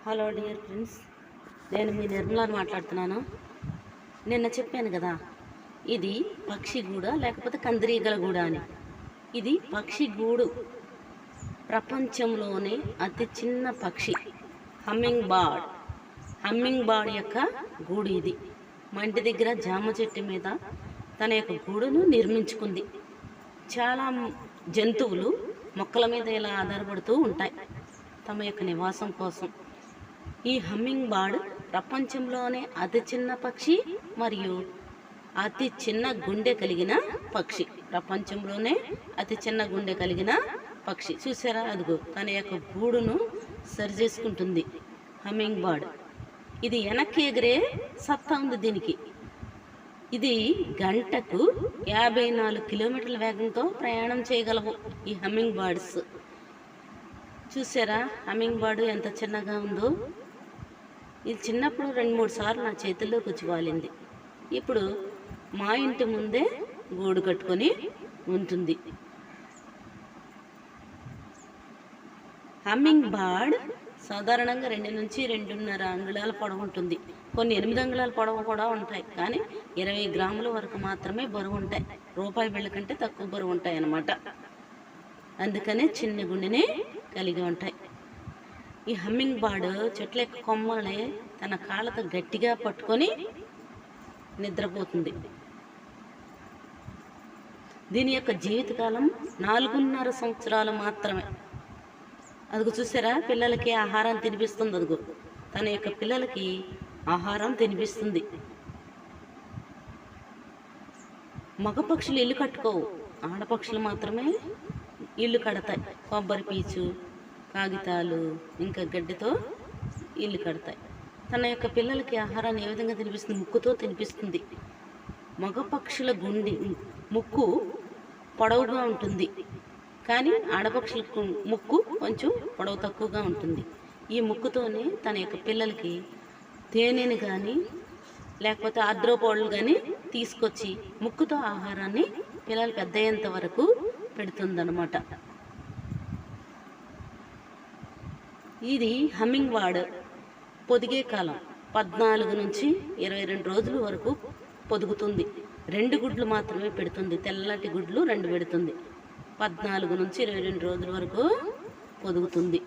Hello dear friends, నేను మీ నిర్మలాని మాట్లాడుతున్నాను. నిన్న చెప్పాను కదా, ఇది పక్షి గూడ లేకపోతే కందిరీగల గూడ అని. ఇది పక్షి గూడు. ప్రపంచంలోనే అతి చిన్న పక్షి హమ్మింగ్ బర్డ్. హమ్మింగ్ బర్డ్ యొక్క గూడు ఇది. మా ఇంటి దగ్గర జామ చెట్టు మీద తన యొక్క గూడును నిర్మించుకుంది. చాలా జంతువులు మొక్కల మీద ఇలా ఆధారపడుతూ ఉంటాయి తమ యొక్క నివాసం కోసం. ఈ హమ్మింగ్ బర్డ్ ప్రపంచంలోనే అతి చిన్న పక్షి మరియు అతి చిన్న గుండె కలిగిన పక్షి. ప్రపంచంలోనే అతి చిన్న గుండె కలిగిన పక్షి. చూసారా, అదిగో తన యొక్క గూడును సరి చేసుకుంటుంది హమ్మింగ్ బర్డ్. ఇది వెనక్కి ఎగిరే సత్తా ఉంది దీనికి. ఇది గంటకు 54 కిలోమీటర్ల వేగంతో ప్రయాణం చేయగలవు ఈ హమ్మింగ్ బర్డ్స్. చూసారా హమ్మింగ్ బర్డ్ ఎంత చిన్నగా ఉందో. ఇది చిన్నప్పుడు 2-3 సార్లు నా చేతుల్లోకి వచ్చి వాలింది. ఇప్పుడు మా ఇంటి ముందే గూడు కట్టుకొని ఉంటుంది. హమ్మింగ్ బర్డ్ సాధారణంగా 2 నుంచి 2.5 అంగుళాల పొడవు ఉంటుంది. కొన్ని 8 అంగుళాల పొడవు కూడా ఉంటాయి, కానీ 20 గ్రాముల వరకు మాత్రమే బరువు ఉంటాయి. రూపాయి బిళ్ళ కంటే తక్కువ బరువు ఉంటాయి అన్నమాట. అందుకనే చిన్న గుండెనే కలిగి ఉంటాయి. ఈ హమ్మింగ్ బర్డ్ చెట్ల యొక్క కొమ్మల్ని తన కాళ్ళతో గట్టిగా పట్టుకొని నిద్రపోతుంది. దీని యొక్క జీవితకాలం 4.5 సంవత్సరాలు మాత్రమే. అదిగో చూసారా, పిల్లలకి ఆహారం తినిపిస్తుంది. అదిగో తన యొక్క పిల్లలకి ఆహారం తినిపిస్తుంది. మగ పక్షులు ఇల్లు కట్టుకోవు, ఆడపక్షులు మాత్రమే ఇల్లు కడతాయి. కొబ్బరి పీచు, కాగితాలు, ఇంకా గడ్డితో ఇల్లు కడతాయి. తన యొక్క పిల్లలకి ఆహారాన్ని ఏ విధంగా తినిపిస్తుంది? ముక్కుతో తినిపిస్తుంది. మగ పక్షుల ముక్కు పొడవుగా ఉంటుంది, కానీ ఆడపక్షులకు ముక్కు కొంచెం పొడవు తక్కువగా ఉంటుంది. ఈ ముక్కుతోనే తన యొక్క పిల్లలకి తేనెని కానీ లేకపోతే ఆర్ద్రోపోడ్లు కానీ తీసుకొచ్చి ముక్కుతో ఆహారాన్ని పిల్లలు పెద్ద అయ్యేంత వరకు పెడుతుందన్నమాట. ఇది హమ్మింగ్ బర్డ్ పొదిగే కాలం 14 నుంచి 22 రోజుల వరకు పొదుగుతుంది. 2 గుడ్లు మాత్రమే పెడుతుంది. తెల్లటి గుడ్లు 2 పెడుతుంది. 14 నుంచి 22 రోజుల వరకు పొదుగుతుంది.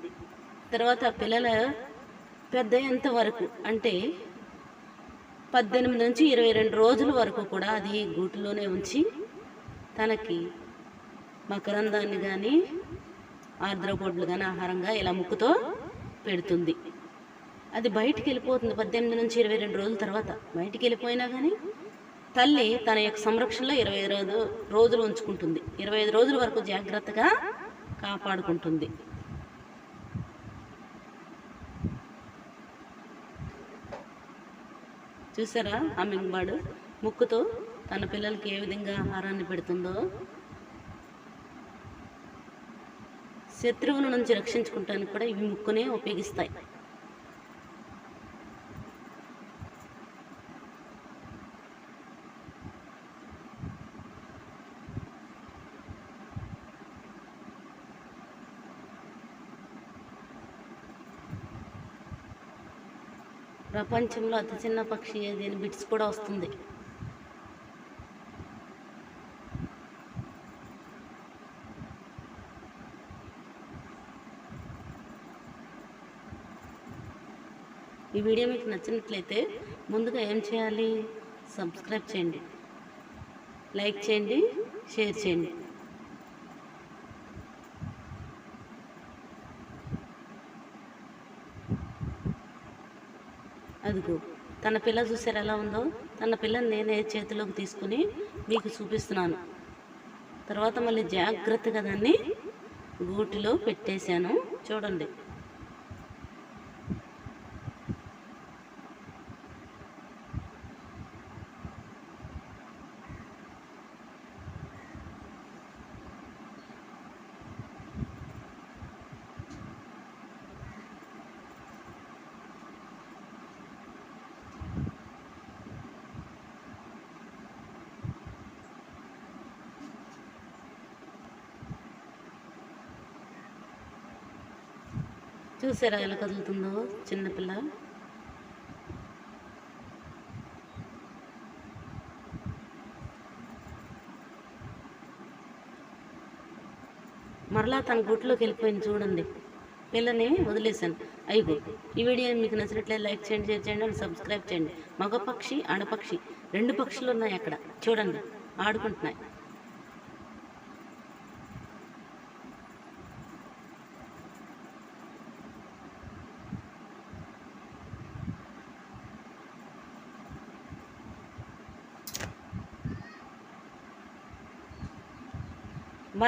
తర్వాత పిల్లల పెద్ద అయ్యేంత వరకు, అంటే 18 నుంచి 22 రోజుల వరకు కూడా అది గూటిలోనే ఉంచి తనకి మకరందాన్ని కానీ ఆర్ద్రోపోడ్లు కానీ ఆహారంగా ఇలా ముక్కుతో పెడుతుంది. అది బయటికి వెళ్ళిపోతుంది 18 నుంచి 22 రోజుల తర్వాత. బయటికి వెళ్ళిపోయినా కానీ తల్లి తన యొక్క సంరక్షణలో 25 రోజులు ఉంచుకుంటుంది. 25 రోజుల వరకు జాగ్రత్తగా కాపాడుకుంటుంది. చూసారా హమ్మింగ్ బర్డ్ ముక్కుతో తన పిల్లలకి ఏ విధంగా ఆహారాన్ని పెడుతుందో. శత్రువుల నుంచి రక్షించుకుంటానికి కూడా ఇవి ముక్కునే ఉపయోగిస్తాయి. ప్రపంచంలో అతి చిన్న పక్షి దీని బిట్స్ కూడా వస్తుంది. ఈ వీడియో మీకు నచ్చినట్లయితే ముందుగా ఏం చేయాలి? సబ్స్క్రైబ్ చేయండి, లైక్ చేయండి, షేర్ చేయండి. అదిగో తన పిల్ల చూసారు ఎలా ఉందో. తన పిల్లని నేనే చేతిలోకి తీసుకుని మీకు చూపిస్తున్నాను. తర్వాత మళ్ళీ జాగ్రత్తగా దాన్ని గూటిలో పెట్టేశాను. చూడండి. చూసారా ఎలా కదులుతుందో చిన్నపిల్ల. మరలా తన గుట్లోకి వెళ్ళిపోయింది చూడండి. పిల్లని వదిలేశాను. అయిగో ఈ వీడియో మీకు నచ్చినట్లయితే లైక్ చేయండి, షేర్ చేయండి అండ్ సబ్స్క్రైబ్ చేయండి. మగ పక్షి ఆడపక్షి 2 పక్షులు ఉన్నాయి అక్కడ చూడండి, ఆడుకుంటున్నాయి.